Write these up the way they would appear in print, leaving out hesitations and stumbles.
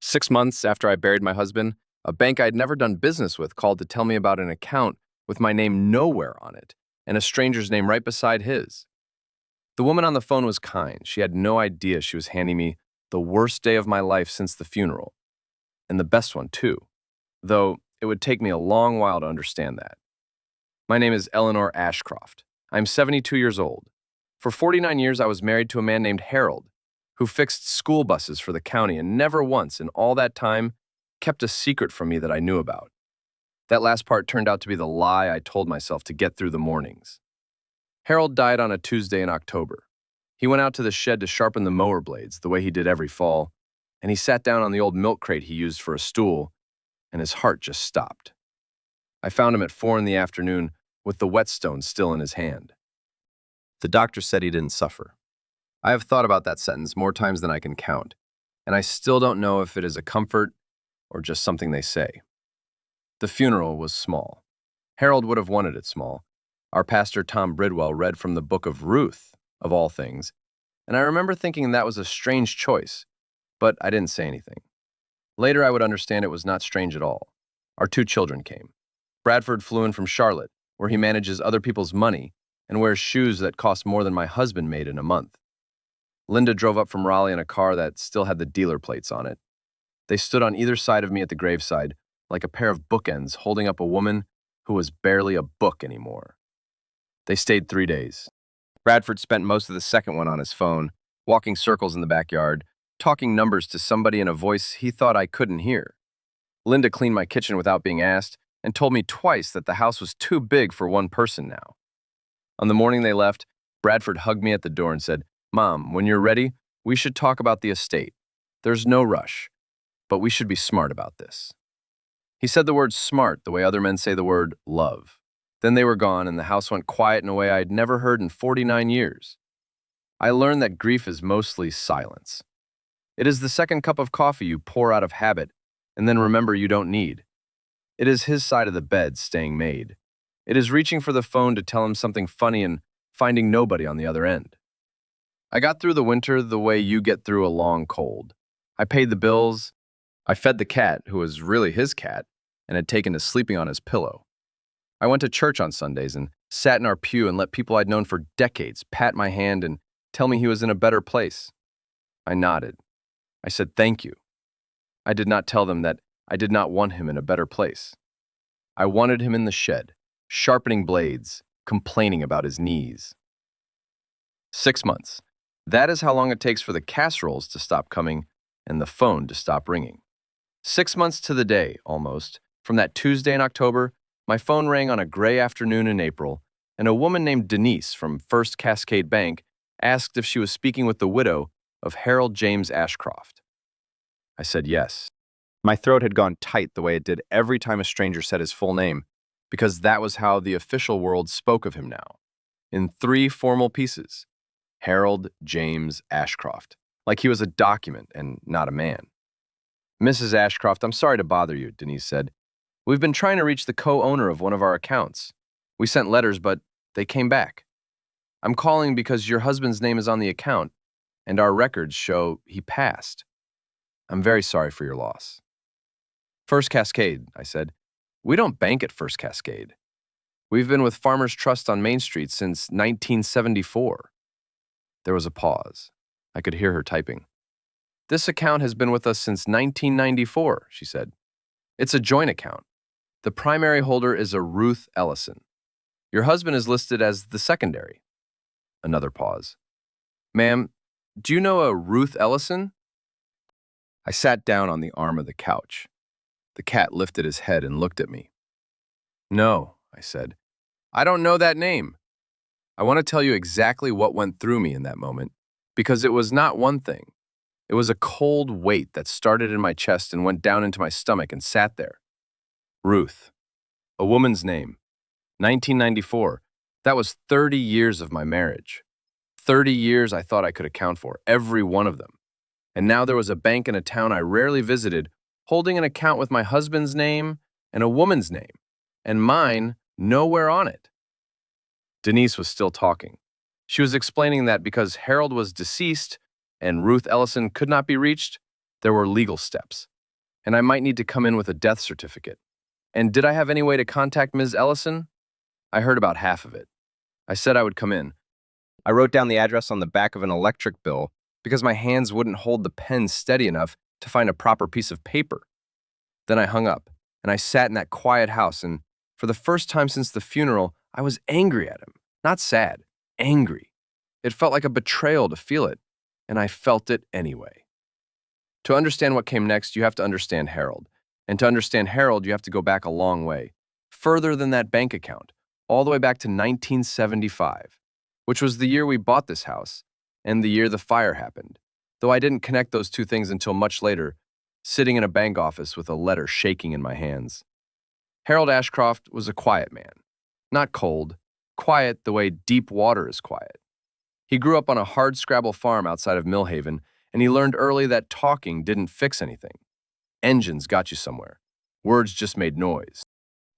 6 months after I buried my husband, a bank I'd never done business with called to tell me about an account with my name nowhere on it and a stranger's name right beside his. The woman on the phone was kind. She had no idea she was handing me the worst day of my life since the funeral, and the best one, too, though it would take me a long while to understand that. My name is Eleanor Ashcroft. I'm 72 years old. For 49 years, I was married to a man named Harold, who fixed school buses for the county and never once in all that time kept a secret from me that I knew about. That last part turned out to be the lie I told myself to get through the mornings. Harold died on a Tuesday in October. He went out to the shed to sharpen the mower blades, the way he did every fall, and he sat down on the old milk crate he used for a stool, and his heart just stopped. I found him at 4 in the afternoon with the whetstone still in his hand. The doctor said he didn't suffer. I have thought about that sentence more times than I can count, and I still don't know if it is a comfort or just something they say. The funeral was small. Harold would have wanted it small. Our pastor, Tom Bridwell, read from the book of Ruth, of all things, and I remember thinking that was a strange choice, but I didn't say anything. Later, I would understand it was not strange at all. Our 2 children came. Bradford flew in from Charlotte, where he manages other people's money and wears shoes that cost more than my husband made in a month. Linda drove up from Raleigh in a car that still had the dealer plates on it. They stood on either side of me at the graveside, like a pair of bookends holding up a woman who was barely a book anymore. They stayed 3 days. Bradford spent most of the second one on his phone, walking circles in the backyard, talking numbers to somebody in a voice he thought I couldn't hear. Linda cleaned my kitchen without being asked and told me twice that the house was too big for one person now. On the morning they left, Bradford hugged me at the door and said, "Mom, when you're ready, we should talk about the estate. There's no rush, but we should be smart about this." He said the word smart the way other men say the word love. Then they were gone, and the house went quiet in a way I'd never heard in 49 years. I learned that grief is mostly silence. It is the second cup of coffee you pour out of habit and then remember you don't need. It is his side of the bed staying made. It is reaching for the phone to tell him something funny and finding nobody on the other end. I got through the winter the way you get through a long cold. I paid the bills. I fed the cat, who was really his cat, and had taken to sleeping on his pillow. I went to church on Sundays and sat in our pew and let people I'd known for decades pat my hand and tell me he was in a better place. I nodded. I said thank you. I did not tell them that I did not want him in a better place. I wanted him in the shed, sharpening blades, complaining about his knees. 6 months. That is how long it takes for the casseroles to stop coming and the phone to stop ringing. 6 months to the day, almost, from that Tuesday in October, my phone rang on a gray afternoon in April, and a woman named Denise from First Cascade Bank asked if she was speaking with the widow of Harold James Ashcroft. I said yes. My throat had gone tight the way it did every time a stranger said his full name, because that was how the official world spoke of him now, in 3 formal pieces. Harold James Ashcroft, like he was a document and not a man. "Mrs. Ashcroft, I'm sorry to bother you," Denise said. "We've been trying to reach the co-owner of one of our accounts. We sent letters, but they came back. I'm calling because your husband's name is on the account, and our records show he passed. I'm very sorry for your loss." "First Cascade," I said. "We don't bank at First Cascade. We've been with Farmers Trust on Main Street since 1974. There was a pause. I could hear her typing. "This account has been with us since 1994, she said. "It's a joint account. The primary holder is a Ruth Ellison. Your husband is listed as the secondary." Another pause. "Ma'am, do you know a Ruth Ellison?" I sat down on the arm of the couch. The cat lifted his head and looked at me. "No," I said. "I don't know that name." I want to tell you exactly what went through me in that moment, because it was not one thing. It was a cold weight that started in my chest and went down into my stomach and sat there. Ruth. A woman's name. 1994. That was 30 years of my marriage. 30 years I thought I could account for, every one of them. And now there was a bank in a town I rarely visited, holding an account with my husband's name and a woman's name, and mine nowhere on it. Denise was still talking. She was explaining that because Harold was deceased and Ruth Ellison could not be reached, there were legal steps. and I might need to come in with a death certificate. And did I have any way to contact Ms. Ellison? I heard about half of it. I said I would come in. I wrote down the address on the back of an electric bill because my hands wouldn't hold the pen steady enough to find a proper piece of paper. Then I hung up, and I sat in that quiet house, and for the first time since the funeral, I was angry at him. Not sad, angry. It felt like a betrayal to feel it, and I felt it anyway. To understand what came next, you have to understand Harold. And to understand Harold, you have to go back a long way, further than that bank account, all the way back to 1975, which was the year we bought this house and the year the fire happened, though I didn't connect those two things until much later, sitting in a bank office with a letter shaking in my hands. Harold Ashcroft was a quiet man, not cold, quiet the way deep water is quiet. He grew up on a hardscrabble farm outside of Millhaven, and he learned early that talking didn't fix anything. Engines got you somewhere. Words just made noise.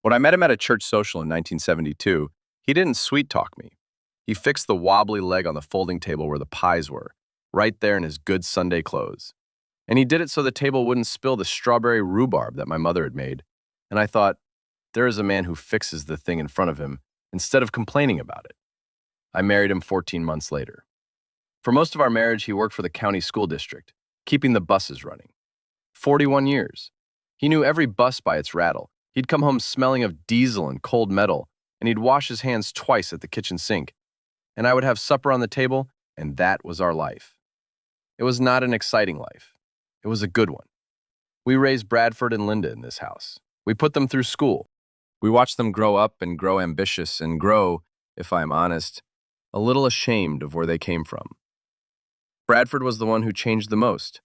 When I met him at a church social in 1972, he didn't sweet-talk me. He fixed the wobbly leg on the folding table where the pies were, right there in his good Sunday clothes. And he did it so the table wouldn't spill the strawberry rhubarb that my mother had made. And I thought, there is a man who fixes the thing in front of him instead of complaining about it. I married him 14 months later. For most of our marriage, he worked for the county school district, keeping the buses running. 41 years. He knew every bus by its rattle. He'd come home smelling of diesel and cold metal, and he'd wash his hands twice at the kitchen sink. And I would have supper on the table, and that was our life. It was not an exciting life. It was a good one. We raised Bradford and Linda in this house. We put them through school. We watched them grow up and grow ambitious and grow, if I'm honest, a little ashamed of where they came from. Bradford was the one who changed the most.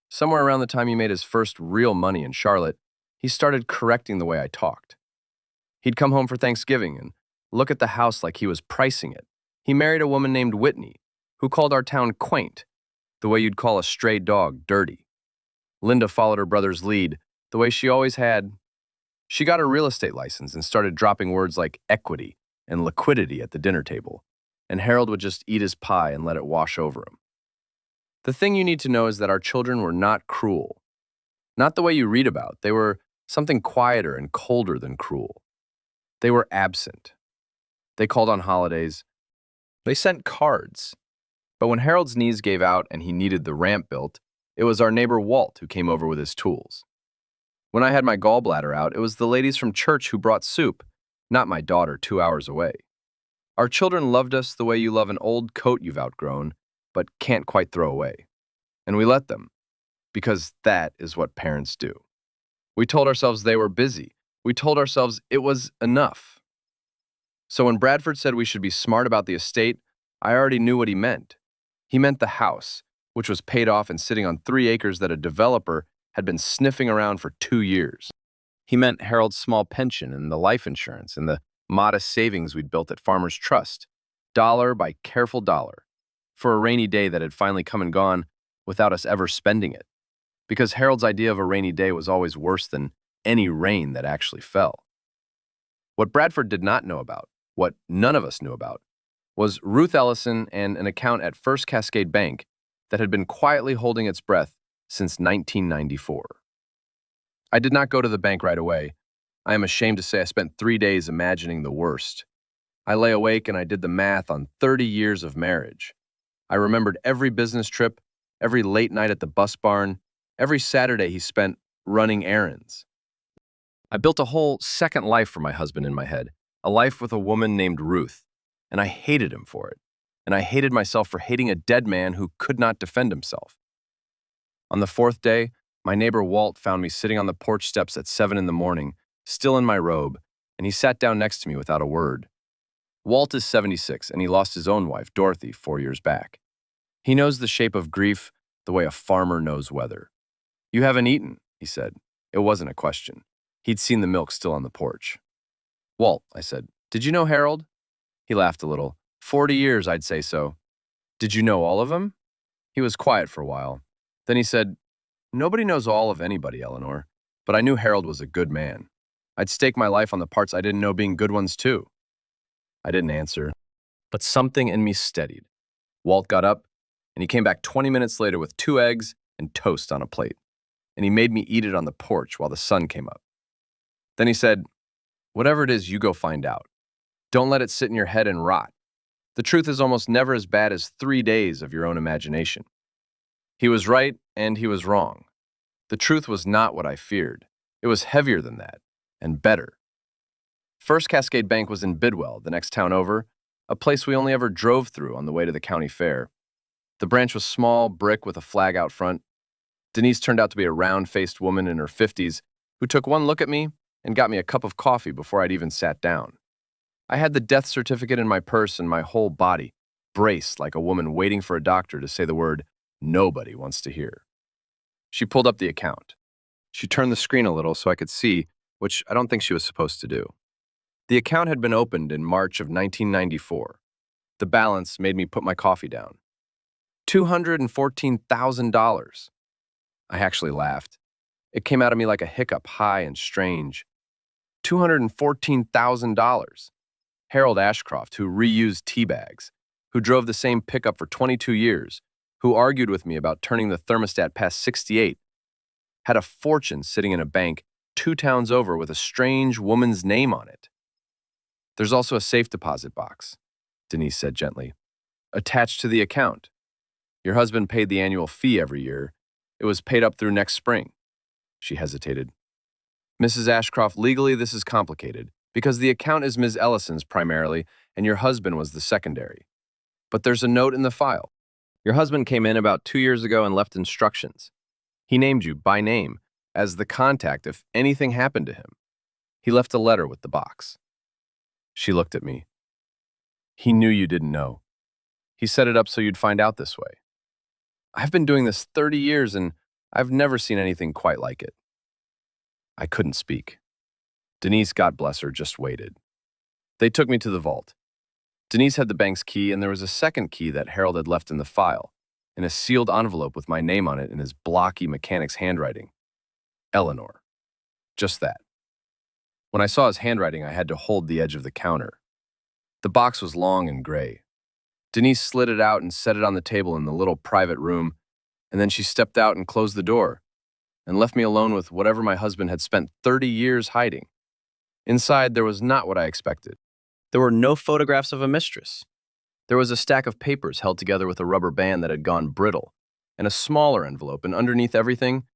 Somewhere around the time he made his first real money in Charlotte, he started correcting the way I talked. He'd come home for Thanksgiving and look at the house like he was pricing it. He married a woman named Whitney, who called our town quaint, the way you'd call a stray dog dirty. Linda followed her brother's lead, the way she always had. She got a real estate license and started dropping words like equity and liquidity at the dinner table, and Harold would just eat his pie and let it wash over him. The thing you need to know is that our children were not cruel. Not the way you read about. They were something quieter and colder than cruel. They were absent. They called on holidays. They sent cards. But when Harold's knees gave out and he needed the ramp built, it was our neighbor Walt who came over with his tools. When I had my gallbladder out, it was the ladies from church who brought soup, not my daughter 2 hours away. Our children loved us the way you love an old coat you've outgrown, but can't quite throw away. And we let them, because that is what parents do. We told ourselves they were busy. We told ourselves it was enough. So when Bradford said we should be smart about the estate, I already knew what he meant. He meant the house, which was paid off and sitting on 3 acres that a developer had been sniffing around for 2 years. He meant Harold's small pension and the life insurance and the modest savings we'd built at Farmers Trust, dollar by careful dollar, for a rainy day that had finally come and gone without us ever spending it. Because Harold's idea of a rainy day was always worse than any rain that actually fell. What Bradford did not know about, what none of us knew about, was Ruth Ellison and an account at First Cascade Bank that had been quietly holding its breath since 1994. I did not go to the bank right away. I am ashamed to say I spent 3 days imagining the worst. I lay awake and I did the math on 30 years of marriage. I remembered every business trip, every late night at the bus barn, every Saturday he spent running errands. I built a whole second life for my husband in my head, a life with a woman named Ruth, and I hated him for it. And I hated myself for hating a dead man who could not defend himself. On the 4th day, my neighbor Walt found me sitting on the porch steps at 7 in the morning, still in my robe, and he sat down next to me without a word. Walt is 76, and he lost his own wife, Dorothy, 4 years back. He knows the shape of grief the way a farmer knows weather. "You haven't eaten," he said. It wasn't a question. He'd seen the milk still on the porch. "Walt," I said, "did you know Harold?" He laughed a little. 40 years, I'd say so." "Did you know all of them?" He was quiet for a while. Then he said, "Nobody knows all of anybody, Eleanor, but I knew Harold was a good man. I'd stake my life on the parts I didn't know being good ones too." I didn't answer, but something in me steadied. Walt got up, and he came back 20 minutes later with 2 eggs and toast on a plate. and he made me eat it on the porch while the sun came up. Then he said, "Whatever it is, you go find out. Don't let it sit in your head and rot. The truth is almost never as bad as 3 days of your own imagination." He was right and he was wrong. The truth was not what I feared. It was heavier than that, and better. First Cascade Bank was in Bidwell, the next town over, a place we only ever drove through on the way to the county fair. The branch was small, brick with a flag out front. Denise turned out to be a round-faced woman in her 50s who took one look at me and got me a cup of coffee before I'd even sat down. I had the death certificate in my purse and my whole body braced like a woman waiting for a doctor to say the word nobody wants to hear. She pulled up the account. She turned the screen a little so I could see, which I don't think she was supposed to do. The account had been opened in March of 1994. The balance made me put my coffee down. $214,000. I actually laughed. It came out of me like a hiccup, high and strange. $214,000. Harold Ashcroft, who reused tea bags, who drove the same pickup for 22 years, who argued with me about turning the thermostat past 68, had a fortune sitting in a bank 2 towns over with a strange woman's name on it. "There's also a safe deposit box," Denise said gently, "attached to the account. Your husband paid the annual fee every year. It was paid up through next spring." She hesitated. "Mrs. Ashcroft, legally this is complicated, because the account is Ms. Ellison's primarily, and your husband was the secondary. But there's a note in the file. Your husband came in about 2 years ago and left instructions. He named you by name as the contact if anything happened to him. He left a letter with the box." She looked at me. "He knew you didn't know. He set it up so you'd find out this way. I've been doing this 30 years and I've never seen anything quite like it." I couldn't speak. Denise, God bless her, just waited. They took me to the vault. Denise had the bank's key, and there was a second key that Harold had left in the file, in a sealed envelope with my name on it in his blocky mechanic's handwriting. Eleanor. Just that. When I saw his handwriting, I had to hold the edge of the counter. The box was long and gray. Denise slid it out and set it on the table in the little private room, and then she stepped out and closed the door, and left me alone with whatever my husband had spent 30 years hiding. Inside, there was not what I expected. There were no photographs of a mistress. There was a stack of papers held together with a rubber band that had gone brittle, and a smaller envelope, and underneath everything,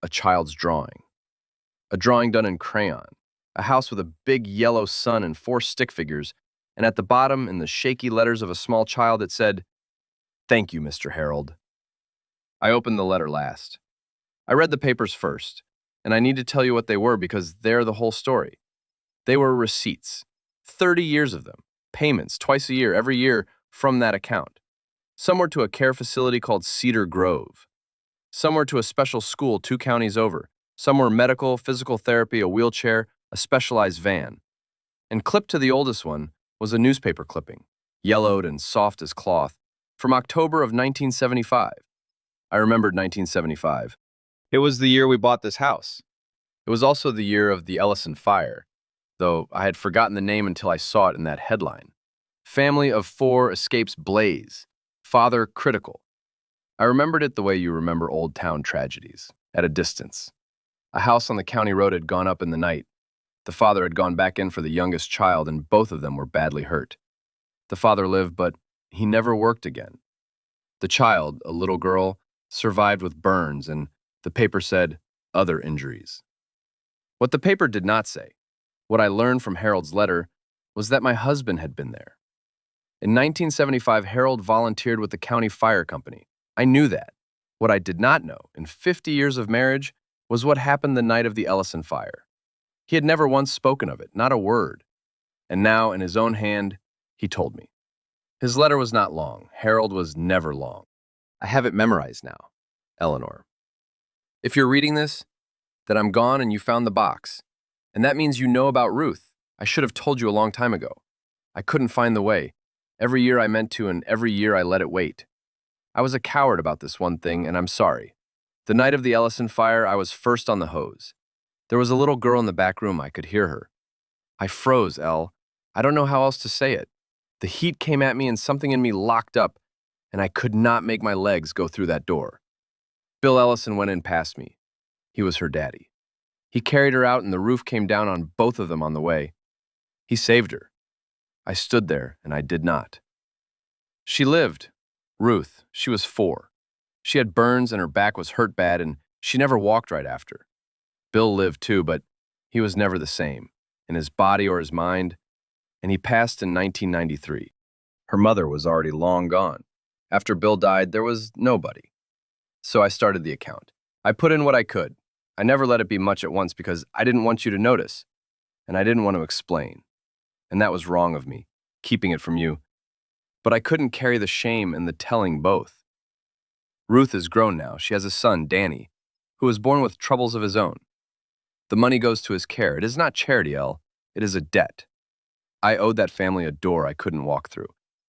a child's drawing. A drawing done in crayon, a house with a big yellow sun and 4 stick figures, and at the bottom, in the shaky letters of a small child, it said, "Thank you, Mr. Harold." I opened the letter last. I read the papers first, and I need to tell you what they were because they're the whole story. They were receipts, 30 years of them, payments twice a year, every year from that account. Some were to a care facility called Cedar Grove. Some were to a special school 2 counties over. Some were medical, physical therapy, a wheelchair, a specialized van. And clipped to the oldest one was a newspaper clipping, yellowed and soft as cloth, from October of 1975. I remembered 1975. It was the year we bought this house. It was also the year of the Ellison fire, though I had forgotten the name until I saw it in that headline. Family of 4 escapes blaze. Father critical. I remembered it the way you remember old town tragedies, at a distance. A house on the county road had gone up in the night. The father had gone back in for the youngest child, and both of them were badly hurt. The father lived, but he never worked again. The child, a little girl, survived with burns, and the paper said, other injuries. What the paper did not say, what I learned from Harold's letter, was that my husband had been there. In 1975, Harold volunteered with the county fire company. I knew that. What I did not know, in 50 years of marriage, was what happened the night of the Ellison fire. He had never once spoken of it, not a word. And now, in his own hand, he told me. His letter was not long. Harold was never long. I have it memorized now. Eleanor. If you're reading this, then I'm gone and you found the box. And that means you know about Ruth. I should have told you a long time ago. I couldn't find the way. Every year I meant to, and every year I let it wait. I was a coward about this one thing, and I'm sorry. The night of the Ellison fire, I was first on the hose. There was a little girl in the back room. I could hear her. I froze, Elle. I don't know how else to say it. The heat came at me and something in me locked up, and I could not make my legs go through that door. Bill Ellison went in past me. He was her daddy. He carried her out and the roof came down on both of them on the way. He saved her. I stood there and I did not. She lived. Ruth, she was 4. She had burns and her back was hurt bad and she never walked right after. Bill lived too, but he was never the same, in his body or his mind, and he passed in 1993. Her mother was already long gone. After Bill died, there was nobody. So I started the account. I put in what I could. I never let it be much at once because I didn't want you to notice, and I didn't want to explain. And that was wrong of me, keeping it from you. But I couldn't carry the shame and the telling both. Ruth is grown now. She has a son, Danny, who was born with troubles of his own. The money goes to his care. It is not charity, Elle. It is a debt. I owed that family a door I couldn't walk through.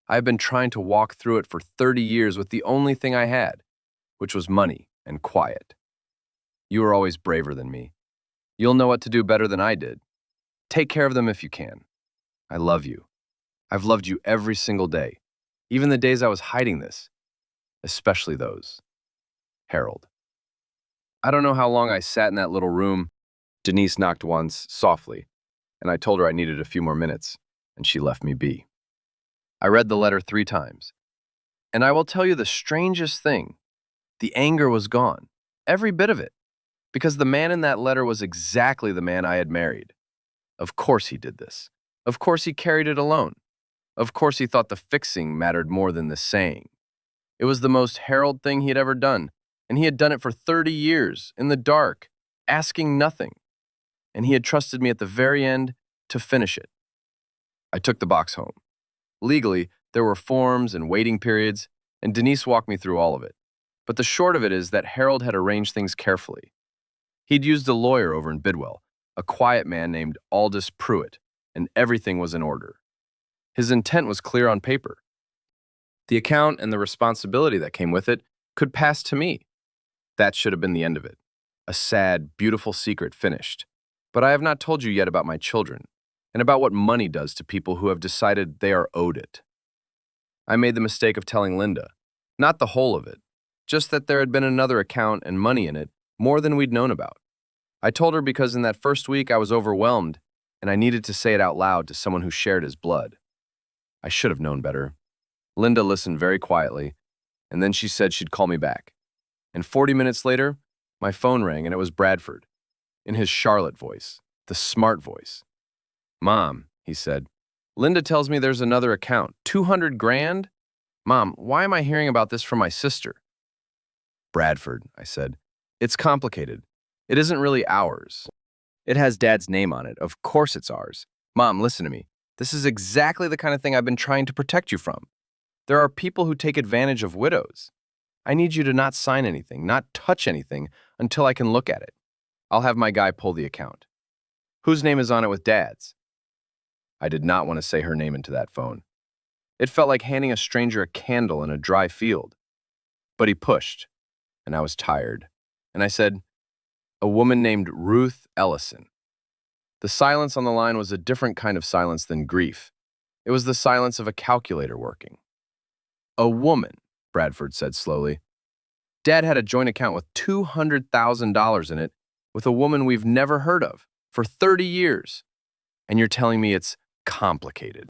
I have been trying to walk through it for 30 years with the only thing I had, which was money and quiet. You are always braver than me. You'll know what to do better than I did. Take care of them if you can. I love you. I've loved you every single day, even the days I was hiding this, especially those. Harold. I don't know how long I sat in that little room. Denise knocked once, softly, and I told her I needed a few more minutes, and she left me be. I read the letter 3 times, and I will tell you the strangest thing. The anger was gone, every bit of it, because the man in that letter was exactly the man I had married. Of course he did this. Of course he carried it alone. Of course he thought the fixing mattered more than the saying. It was the most Harold thing he had ever done, and he had done it for 30 years, in the dark, asking nothing. And he had trusted me at the very end to finish it. I took the box home. Legally, there were forms and waiting periods, and Denise walked me through all of it. But the short of it is that Harold had arranged things carefully. He'd used a lawyer over in Bidwell, a quiet man named Aldous Pruitt, and everything was in order. His intent was clear on paper. The account and the responsibility that came with it could pass to me. That should have been the end of it. A sad, beautiful secret finished. But I have not told you yet about my children, and about what money does to people who have decided they are owed it. I made the mistake of telling Linda, not the whole of it, just that there had been another account and money in it, more than we'd known about. I told her because in that first week I was overwhelmed, and I needed to say it out loud to someone who shared his blood. I should have known better. Linda listened very quietly, and then she said she'd call me back. And 40 minutes later, my phone rang and it was Bradford, in his Charlotte voice, the smart voice. "Mom," he said, "Linda tells me there's another account, 200 grand? Mom, why am I hearing about this from my sister?" "Bradford," I said, "it's complicated. It isn't really ours. It has Dad's name on it. Of course it's ours. Mom, listen to me. This is exactly the kind of thing I've been trying to protect you from. There are people who take advantage of widows. I need you to not sign anything, not touch anything, until I can look at it. I'll have my guy pull the account. Whose name is on it with Dad's?" I did not want to say her name into that phone. It felt like handing a stranger a candle in a dry field. But he pushed, and I was tired. And I said, "A woman named Ruth Ellison." The silence on the line was a different kind of silence than grief. It was the silence of a calculator working. "A woman," Bradford said slowly. "Dad had a joint account with $200,000 in it with a woman we've never heard of for 30 years. And you're telling me it's complicated."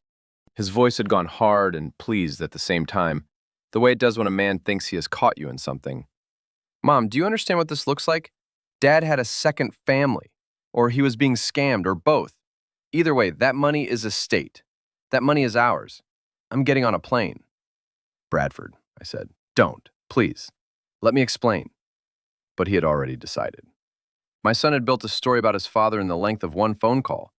His voice had gone hard and pleased at the same time, the way it does when a man thinks he has caught you in something. "Mom, do you understand what this looks like? Dad had a second family, or he was being scammed, or both. Either way, that money is estate. That money is ours. I'm getting on a plane." "Bradford," I said, "don't, please. Let me explain." But he had already decided. My son had built a story about his father in the length of one phone call.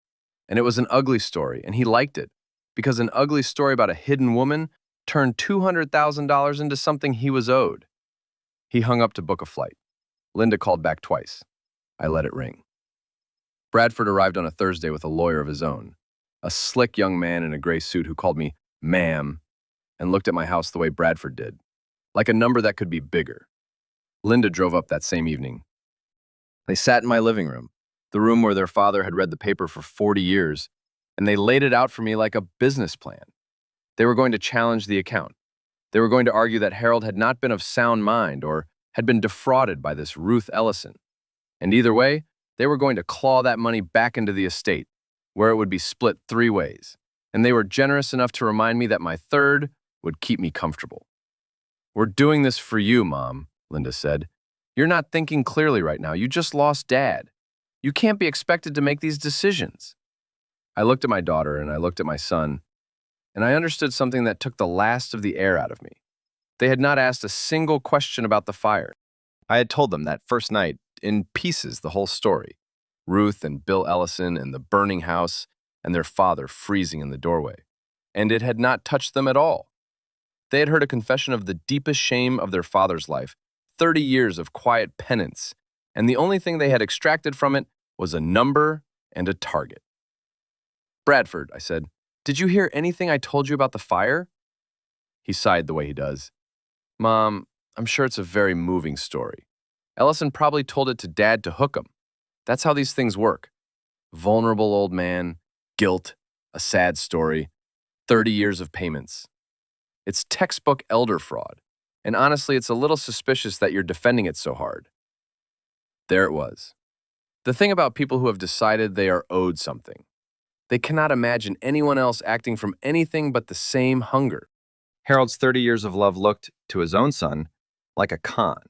And it was an ugly story, and he liked it, because an ugly story about a hidden woman turned $200,000 into something he was owed. He hung up to book a flight. Linda called back twice. I let it ring. Bradford arrived on a Thursday with a lawyer of his own, a slick young man in a gray suit who called me ma'am and looked at my house the way Bradford did, like a number that could be bigger. Linda drove up that same evening. They sat in my living room, the room where their father had read the paper for 40 years, and they laid it out for me like a business plan. They were going to challenge the account. They were going to argue that Harold had not been of sound mind or had been defrauded by this Ruth Ellison. And either way, they were going to claw that money back into the estate, where it would be split 3 ways. And they were generous enough to remind me that my third would keep me comfortable. "We're doing this for you, Mom," Linda said. "You're not thinking clearly right now. You just lost Dad. You can't be expected to make these decisions." I looked at my daughter and I looked at my son, and I understood something that took the last of the air out of me. They had not asked a single question about the fire. I had told them that first night, in pieces, the whole story. Ruth and Bill Ellison and the burning house and their father freezing in the doorway. And it had not touched them at all. They had heard a confession of the deepest shame of their father's life, 30 years of quiet penance, and the only thing they had extracted from it was a number and a target. "Bradford," I said, "did you hear anything I told you about the fire?" He sighed the way he does. "Mom, I'm sure it's a very moving story. Ellison probably told it to Dad to hook him. That's how these things work. Vulnerable old man, guilt, a sad story, 30 years of payments. It's textbook elder fraud, and honestly, it's a little suspicious that you're defending it so hard." There it was. The thing about people who have decided they are owed something. They cannot imagine anyone else acting from anything but the same hunger. Harold's 30 years of love looked, to his own son, like a con,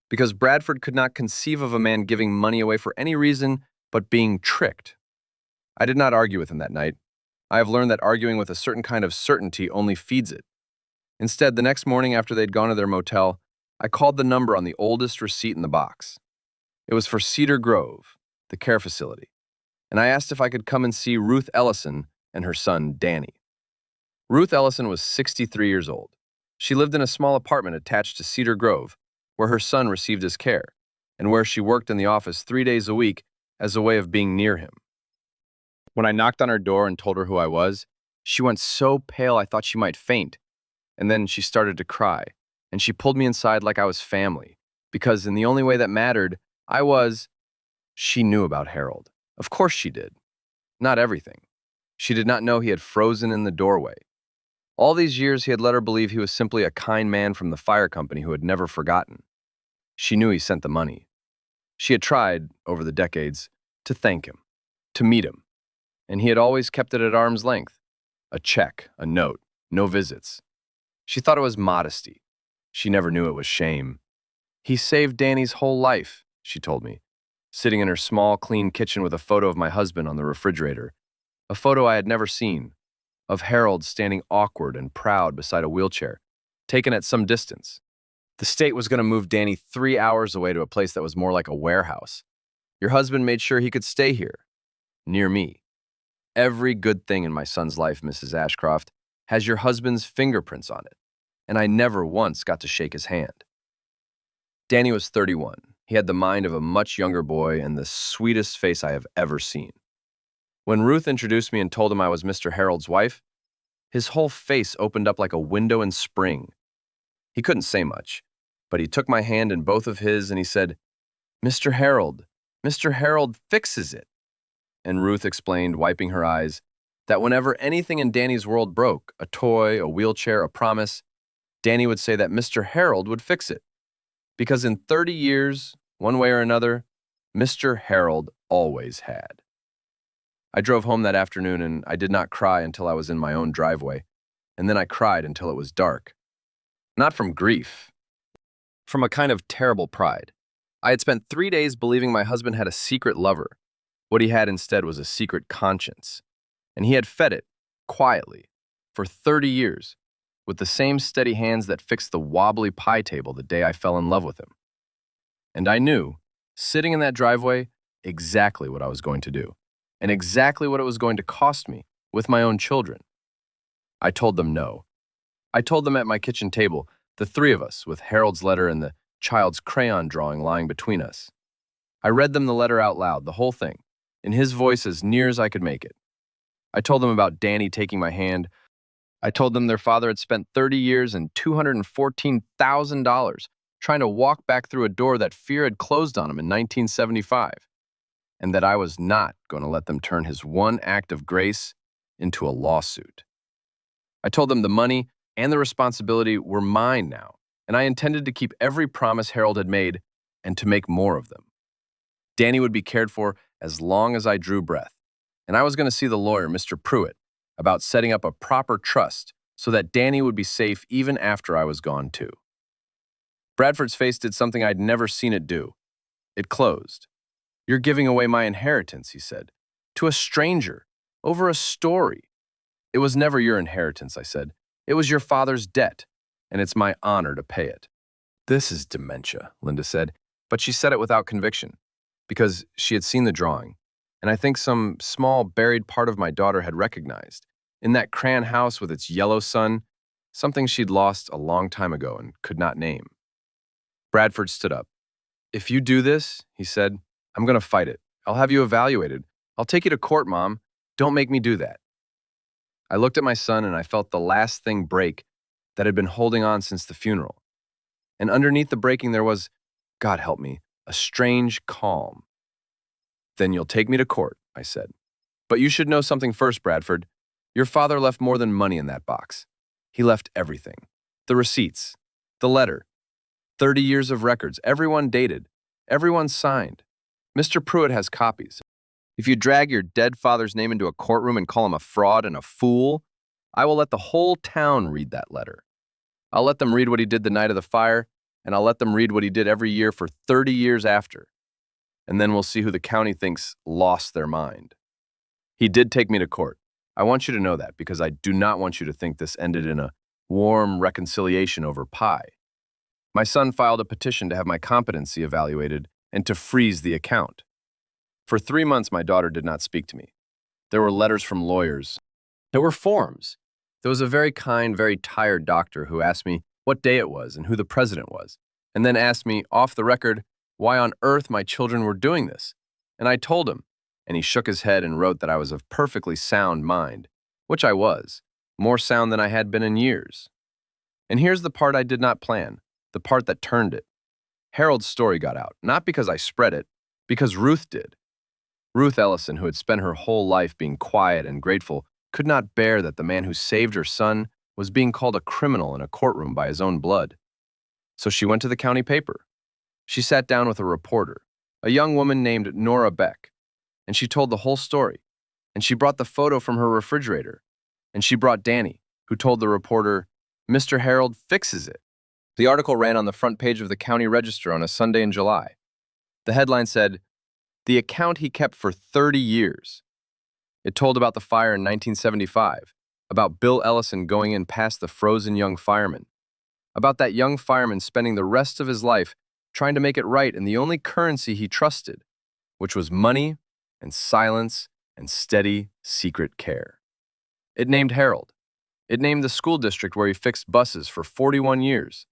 because Bradford could not conceive of a man giving money away for any reason but being tricked. I did not argue with him that night. I have learned that arguing with a certain kind of certainty only feeds it. Instead, the next morning after they'd gone to their motel, I called the number on the oldest receipt in the box. It was for Cedar Grove, the care facility, and I asked if I could come and see Ruth Ellison and her son, Danny. Ruth Ellison was 63 years old. She lived in a small apartment attached to Cedar Grove, where her son received his care, and where she worked in the office 3 days a week as a way of being near him. When I knocked on her door and told her who I was, she went so pale I thought she might faint, and then she started to cry, and she pulled me inside like I was family, because in the only way that mattered, I was... She knew about Harold. Of course she did. Not everything. She did not know he had frozen in the doorway. All these years he had let her believe he was simply a kind man from the fire company who had never forgotten. She knew he sent the money. She had tried, over the decades, to thank him, to meet him, and he had always kept it at arm's length. A check, a note, no visits. She thought it was modesty. She never knew it was shame. "He saved Danny's whole life," she told me, sitting in her small, clean kitchen with a photo of my husband on the refrigerator, a photo I had never seen, of Harold standing awkward and proud beside a wheelchair, taken at some distance. The state was going to move Danny 3 hours away to a place that was more like a warehouse. "Your husband made sure he could stay here, near me. Every good thing in my son's life, Mrs. Ashcroft, has your husband's fingerprints on it, and I never once got to shake his hand." Danny was 31. He had the mind of a much younger boy and the sweetest face I have ever seen. When Ruth introduced me and told him I was Mr. Harold's wife, his whole face opened up like a window in spring. He couldn't say much, but he took my hand in both of his and he said, Mr. Harold fixes it." And Ruth explained, wiping her eyes, that whenever anything in Danny's world broke, a toy, a wheelchair, a promise, Danny would say that Mr. Harold would fix it. Because in 30 years, one way or another, Mr. Harold always had. I drove home that afternoon and I did not cry until I was in my own driveway, and then I cried until it was dark. Not from grief, from a kind of terrible pride. I had spent 3 days believing my husband had a secret lover. What he had instead was a secret conscience, and he had fed it, quietly, for 30 years, with the same steady hands that fixed the wobbly pie table the day I fell in love with him. And I knew, sitting in that driveway, exactly what I was going to do, and exactly what it was going to cost me, with my own children. I told them no. I told them at my kitchen table, the three of us, with Harold's letter and the child's crayon drawing lying between us. I read them the letter out loud, the whole thing, in his voice as near as I could make it. I told them about Danny taking my hand. I told them their father had spent 30 years and $214,000 trying to walk back through a door that fear had closed on him in 1975, and that I was not going to let them turn his one act of grace into a lawsuit. I told them the money and the responsibility were mine now, and I intended to keep every promise Harold had made and to make more of them. Danny would be cared for as long as I drew breath. And I was going to see the lawyer, Mr. Pruitt, about setting up a proper trust so that Danny would be safe even after I was gone too. Bradford's face did something I'd never seen it do. It closed. "You're giving away my inheritance," he said, "to a stranger, over a story." "It was never your inheritance," I said. "It was your father's debt, and it's my honor to pay it." "This is dementia," Linda said, but she said it without conviction, because she had seen the drawing, and I think some small buried part of my daughter had recognized, in that crayon house with its yellow sun, something she'd lost a long time ago and could not name. Bradford stood up. "If you do this," he said, "I'm going to fight it. I'll have you evaluated. I'll take you to court, Mom. Don't make me do that." I looked at my son and I felt the last thing break that had been holding on since the funeral. And underneath the breaking there was, God help me, a strange calm. "Then you'll take me to court," I said. "But you should know something first, Bradford. Your father left more than money in that box. He left everything. The receipts, the letter, 30 years of records, everyone dated, everyone signed. Mr. Pruitt has copies. If you drag your dead father's name into a courtroom and call him a fraud and a fool, I will let the whole town read that letter. I'll let them read what he did the night of the fire, and I'll let them read what he did every year for 30 years after. And then we'll see who the county thinks lost their mind." He did take me to court. I want you to know that, because I do not want you to think this ended in a warm reconciliation over pie. My son filed a petition to have my competency evaluated and to freeze the account. For 3 months, my daughter did not speak to me. There were letters from lawyers. There were forms. There was a very kind, very tired doctor who asked me what day it was and who the president was, and then asked me, off the record, why on earth my children were doing this. And I told him, and he shook his head and wrote that I was of perfectly sound mind, which I was, more sound than I had been in years. And here's the part I did not plan, the part that turned it. Harold's story got out, not because I spread it, because Ruth did. Ruth Ellison, who had spent her whole life being quiet and grateful, could not bear that the man who saved her son was being called a criminal in a courtroom by his own blood. So she went to the county paper. She sat down with a reporter, a young woman named Nora Beck, and she told the whole story. And she brought the photo from her refrigerator. And she brought Danny, who told the reporter, "Mr. Harold fixes it." The article ran on the front page of the county register on a Sunday in July. The headline said, "The account he kept for 30 years. It told about the fire in 1975, about Bill Ellison going in past the frozen young fireman, about that young fireman spending the rest of his life trying to make it right in the only currency he trusted, which was money and silence and steady, secret care. It named Harold. It named the school district where he fixed buses for 41 years.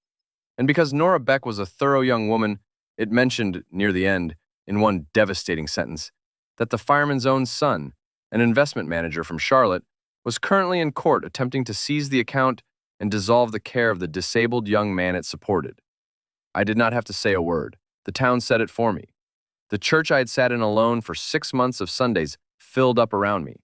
And because Nora Beck was a thorough young woman, it mentioned, near the end, in one devastating sentence, that the fireman's own son, an investment manager from Charlotte, was currently in court attempting to seize the account and dissolve the care of the disabled young man it supported. I did not have to say a word. The town said it for me. The church I had sat in alone for 6 months of Sundays filled up around me.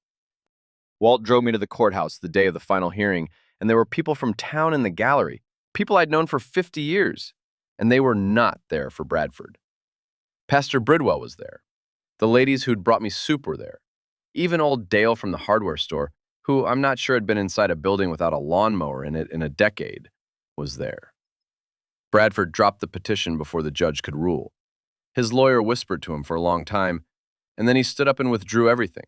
Walt drove me to the courthouse the day of the final hearing, and there were people from town in the gallery, people I'd known for 50 years, and they were not there for Bradford. Pastor Bridwell was there. The ladies who'd brought me soup were there. Even old Dale from the hardware store, who I'm not sure had been inside a building without a lawnmower in it in a decade, was there. Bradford dropped the petition before the judge could rule. His lawyer whispered to him for a long time, and then he stood up and withdrew everything,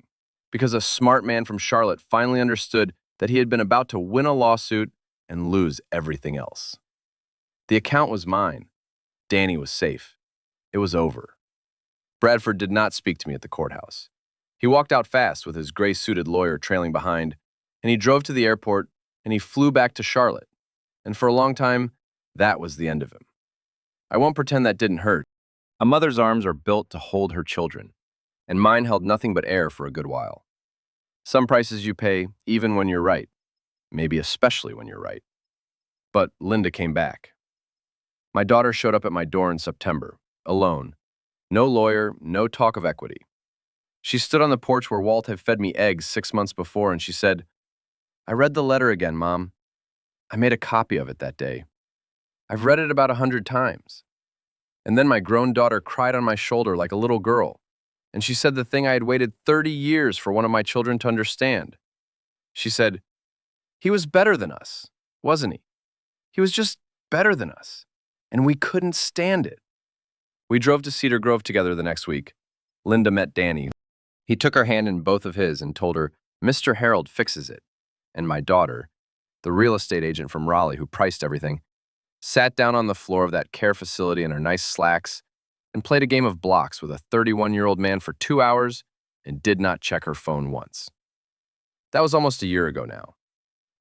because a smart man from Charlotte finally understood that he had been about to win a lawsuit and lose everything else. The account was mine. Danny was safe. It was over. Bradford did not speak to me at the courthouse. He walked out fast with his gray-suited lawyer trailing behind, and he drove to the airport, and he flew back to Charlotte. And for a long time, that was the end of him. I won't pretend that didn't hurt. A mother's arms are built to hold her children, and mine held nothing but air for a good while. Some prices you pay, even when you're right, maybe especially when you're right. But Linda came back. My daughter showed up at my door in September, alone. No lawyer, no talk of equity. She stood on the porch where Walt had fed me eggs 6 months before, and she said, "I read the letter again, Mom. I made a copy of it that day. I've read it about 100 times. And then my grown daughter cried on my shoulder like a little girl, and she said the thing I had waited 30 years for one of my children to understand. She said, "He was better than us, wasn't he? He was just better than us, and we couldn't stand it." We drove to Cedar Grove together the next week. Linda met Danny. He took her hand in both of his and told her, "Mr. Harold fixes it." And my daughter, the real estate agent from Raleigh who priced everything, sat down on the floor of that care facility in her nice slacks and played a game of blocks with a 31-year-old man for 2 hours and did not check her phone once. That was almost a year ago now.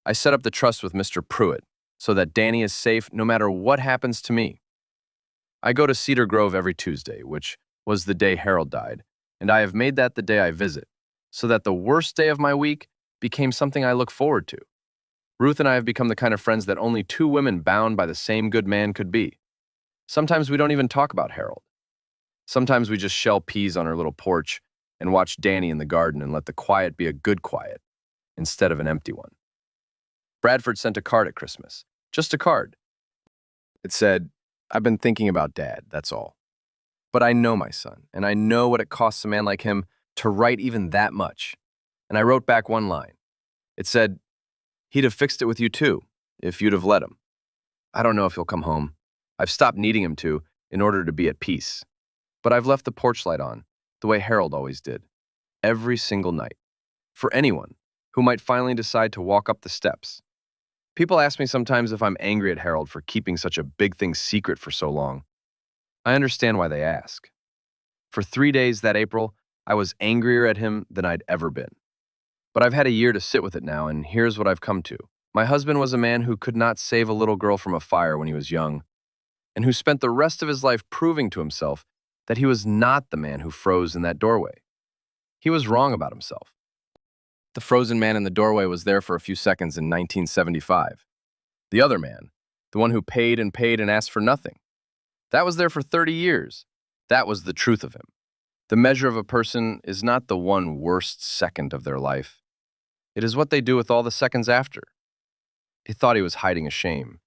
I set up the trust with Mr. Pruitt so that Danny is safe no matter what happens to me. I go to Cedar Grove every Tuesday, which was the day Harold died, and I have made that the day I visit, so that the worst day of my week became something I look forward to. Ruth and I have become the kind of friends that only two women bound by the same good man could be. Sometimes we don't even talk about Harold. Sometimes we just shell peas on our little porch and watch Danny in the garden and let the quiet be a good quiet instead of an empty one. Bradford sent a card at Christmas. Just a card. It said, "I've been thinking about Dad, that's all. But I know my son, and I know what it costs a man like him to write even that much." And I wrote back one line. It said, "He'd have fixed it with you too, if you'd have let him. I don't know if he'll come home. I've stopped needing him to in order to be at peace. But I've left the porch light on, the way Harold always did, every single night, for anyone who might finally decide to walk up the steps. People ask me sometimes if I'm angry at Harold for keeping such a big thing secret for so long. I understand why they ask. For 3 days that April, I was angrier at him than I'd ever been. But I've had a year to sit with it now, and here's what I've come to. My husband was a man who could not save a little girl from a fire when he was young, and who spent the rest of his life proving to himself that he was not the man who froze in that doorway. He was wrong about himself. The frozen man in the doorway was there for a few seconds in 1975. The other man, the one who paid and asked for nothing, that was there for 30 years. That was the truth of him. The measure of a person is not the one worst second of their life. It is what they do with all the seconds after. He thought he was hiding a shame.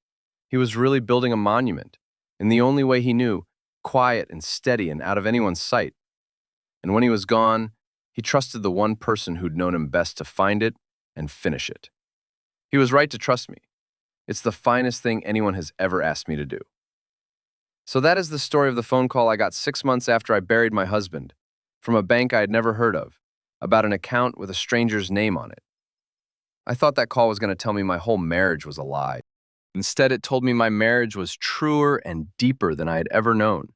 He was really building a monument, in the only way he knew, quiet and steady and out of anyone's sight. And when he was gone, he trusted the one person who'd known him best to find it and finish it. He was right to trust me. It's the finest thing anyone has ever asked me to do. So that is the story of the phone call I got 6 months after I buried my husband, from a bank I had never heard of, about an account with a stranger's name on it. I thought that call was going to tell me my whole marriage was a lie. Instead, it told me my marriage was truer and deeper than I had ever known,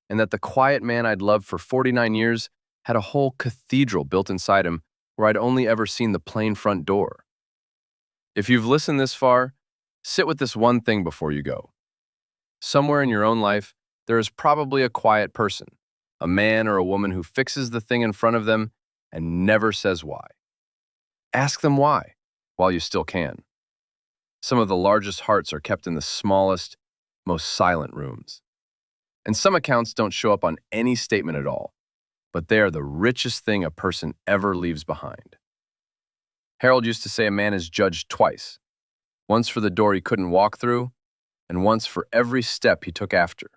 and that the quiet man I'd loved for 49 years had a whole cathedral built inside him where I'd only ever seen the plain front door. If you've listened this far, sit with this one thing before you go. Somewhere in your own life, there is probably a quiet person, a man or a woman who fixes the thing in front of them and never says why. Ask them why, while you still can. Some of the largest hearts are kept in the smallest, most silent rooms. And some accounts don't show up on any statement at all, but they are the richest thing a person ever leaves behind. Harold used to say a man is judged twice, once for the door he couldn't walk through, and once for every step he took after.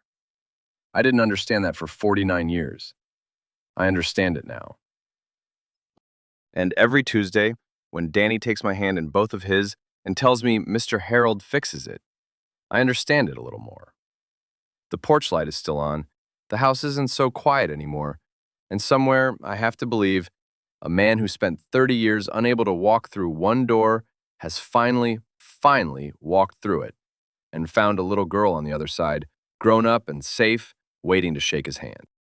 I didn't understand that for 49 years. I understand it now. And every Tuesday, when Danny takes my hand in both of his and tells me Mr. Harold fixes it, I understand it a little more. The porch light is still on, the house isn't so quiet anymore, and somewhere, I have to believe, a man who spent 30 years unable to walk through one door has finally walked through it and found a little girl on the other side, grown up and safe, waiting to shake his hand.